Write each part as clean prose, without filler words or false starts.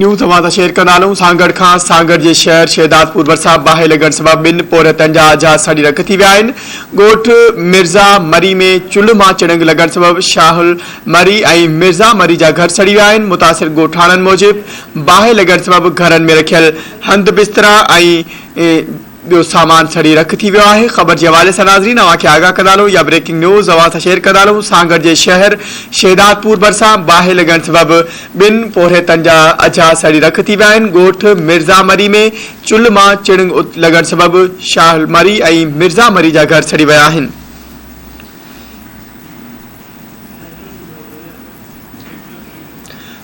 News तव्हां सां share कंदा हलूं। सांगड़ खां सांगड़ जे शहर शहदादपुर भरिसां बाहि लॻण सबबि ॿिनि पोरहतनि जा आजाद सड़ी रख थी विया आहिनि। ॻोठ मिर्ज़ा मरी में चुल्ह मां चिड़ंग लॻण सबबि शाहुल मरी ऐं मिर्ज़ा मरी जा घर सड़ी विया आहिनि। मुतासिर ॻोठाणनि मूजिबि बाहि लॻण सबबि घरनि में रखियल हंध बिस्तरा ऐं ॿियो सामान सड़ी रख थी वियो आहे। ख़बर जे हवाले सां नाज़रीन अव्हांखे आगाह कंदा हलूं या ब्रेकिंग न्यूज़ अव्हां सां शेयर कंदा हलूं। सांगड़ जे शहर शहदादपुर भरिसां बाहि लॻण सबबि ॿिनि पोरहतनि जा आजाद सड़ी रख थी विया आहिनि। ॻोठ मिर्ज़ा मरी में चुल्ह मां चिड़ंग लॻण सबबि शाहुल मरी ऐं मिर्ज़ा मरी जा घर सड़ी विया आहिनि।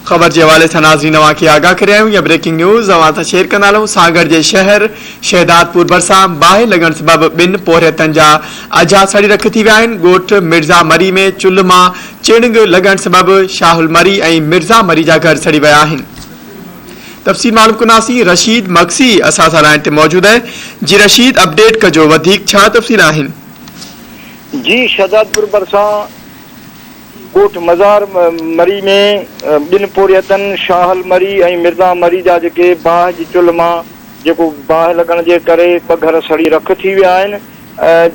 ख़बर के हवाले से नाज़रीन अव्हांखे आगाह करे आहियूं या ब्रेकिंग न्यूज़ अव्हां सां शेयर कंदा हलूं। सांगड़ जे शहर शहदादपुर भरिसां बाहि लॻण सबबि ॿिनि पोरहतनि जा आजाद सड़ी रख थी विया आहिनि। ॻोठ मिर्ज़ा मरी में चुल्ह मां चिड़ंग लॻण सबबि शाहुल मरी ऐं मिर्ज़ा मरी जा घर सड़ी विया आहिनि। तफ़सील मालूम कंदासीं। रशीद मक्सी असां सां लाइन ते मौजूद है। जी रशीद, अपडेट कजो, वधीक छा तफ़सील आहिनि? जी, शहदादपुर भरिसां ॻोठ मज़ार मरी में ॿिनि पोरहतनि शाहल मरी ऐं मिर्ज़ा मरी जा जेके बाहि जी चुल्ह मां जेको बाहि लॻण जे करे ॿ घर सड़ी रख थी विया आहिनि।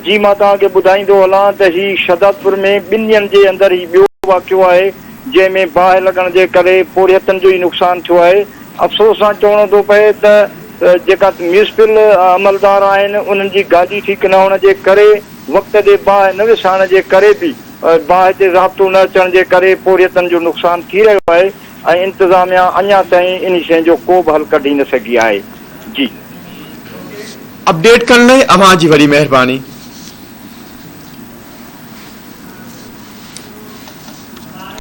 जी मां तव्हांखे ॿुधाईंदो हलां त हीउ शहदादपुर में ॿिनि ॾींहंनि जे अंदरि ही ॿियो वाक़ियो आहे जंहिंमें बाहि लॻण जे करे पोरहतनि जो ई नुक़सानु थियो आहे। अफ़सोस सां चवणो थो पए त जेका म्यूनिसिपल अमलदार आहिनि उन्हनि जी गाॾी ठीकु न हुअण जे करे वक़्त ते बाहि न विसाइण जे करे बि बाहि ते ज़ाब्तो न अचण जे करे पोरहतनि जो नुक़सानु थी रहियो आहे ऐं इंतिज़ामिया अञा ताईं इन शइ जो को बि हल कढी न सघी आहे। जी, अपडेट करण लाइ अव्हां जी वॾी महिरबानी।